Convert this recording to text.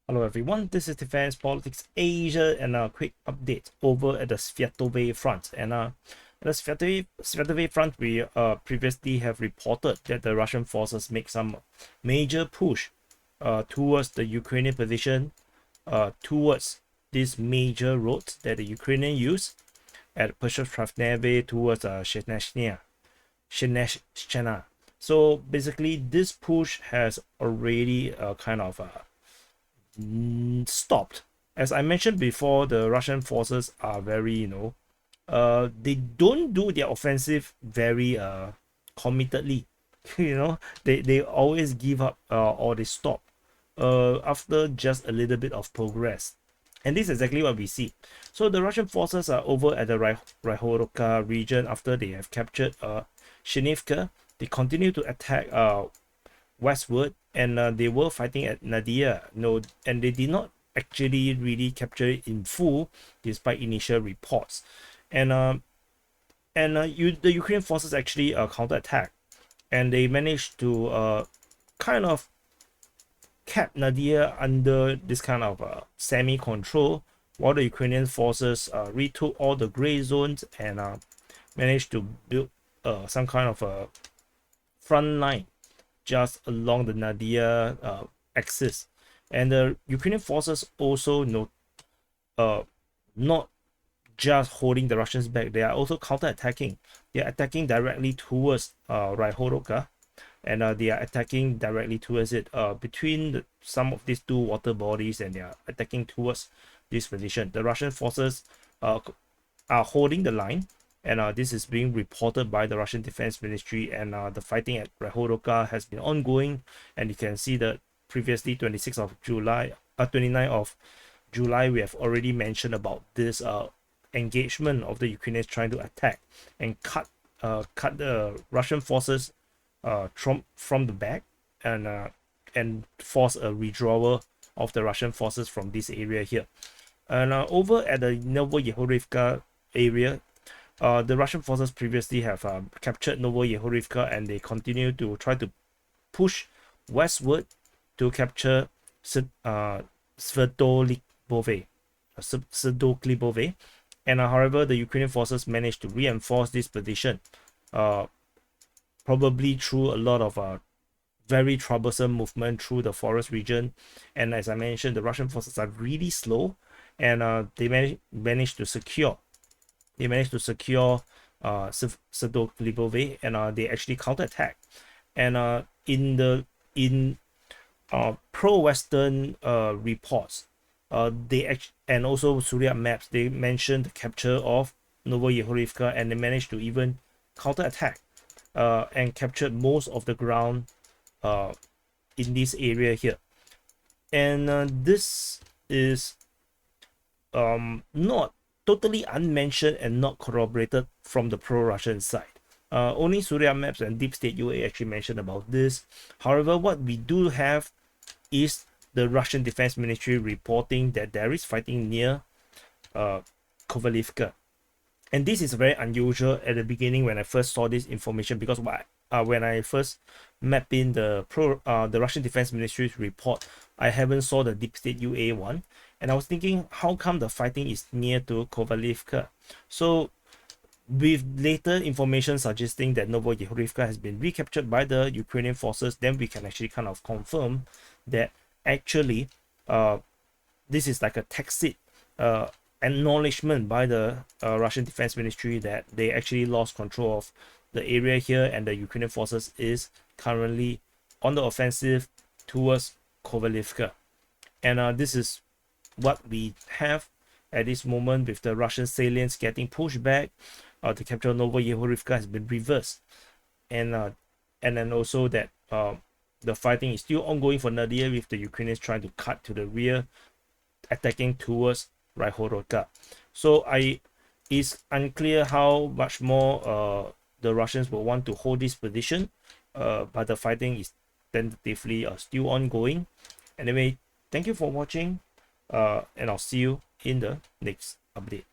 Hello everyone, this is Defense Politics Asia and a quick update over at the Svatove Front. And at the Svatove Front, we previously have reported that the Russian forces make some major push towards the Ukrainian position, towards these major roads that the Ukrainian use at Pershotravneve towards Sheneshchina. So basically, this push has already kind of stopped. As I mentioned before, the Russian forces are very, they don't do their offensive very committedly. They always give up or they stop after just a little bit of progress. And this is exactly what we see. So the Russian forces are over at the Raihorodka region after they have captured Shinivka. They continue to attack westward, and they were fighting at Nadia. And they did not actually really capture it in full, despite initial reports. The Ukrainian forces actually counterattack, and they managed to kind of kept Nadia under this kind of semi-control, while the Ukrainian forces retook all the gray zones and managed to build some kind of a front line just along the Nadia axis. And the Ukrainian forces also not just holding the Russians back, they are also counter-attacking. They are attacking directly towards Raihorodka, and they are attacking directly towards it between some of these two water bodies, and they are attacking towards this position. The Russian forces are holding the line, and this is being reported by the Russian Defense Ministry, and the fighting at Raihorodka has been ongoing. And you can see that previously 26th of July, 29th of July, we have already mentioned about this engagement of the Ukrainians trying to attack and cut the Russian forces from the back, and force a withdrawal of the Russian forces from this area here. And over at the Novojehorivka area, the Russian forces previously have captured Novojehorivka, and they continue to try to push westward to capture Svatoklibove. And however, the Ukrainian forces managed to reinforce this position, probably through a lot of very troublesome movement through the forest region. And as I mentioned, the Russian forces are really slow, and they managed to secure Svatoklibove, and they actually counterattack. And in pro-Western reports, and also Surya maps, they mentioned the capture of Novojehorivka, and they managed to even counterattack and captured most of the ground in this area here. And this is not totally unmentioned and not corroborated from the pro-Russian side. Only Surya Maps and Deep State UA actually mentioned about this. However, what we do have is the Russian Defense Ministry reporting that there is fighting near Kovalivka. And this is very unusual at the beginning when I first saw this information, because when I first mapped in the Russian Defense Ministry's report, I haven't saw the Deep State UA one, and I was thinking, how come the fighting is near to Kovalivka? So with later information suggesting that Novojehorivka has been recaptured by the Ukrainian forces, then we can actually kind of confirm that actually this is like a tacit acknowledgement by the Russian Defense Ministry that they actually lost control of the area here, and the Ukrainian forces is currently on the offensive towards Kovalivka. And this is what we have at this moment, with the Russian salients getting pushed back. The capture of Novojehorivka has been reversed, and then also that the fighting is still ongoing for Nadia, with the Ukrainians trying to cut to the rear, attacking towards Raihorodka. So it's unclear how much more the Russians will want to hold this position, but the fighting is tentatively still ongoing. Anyway, thank you for watching, and I'll see you in the next update.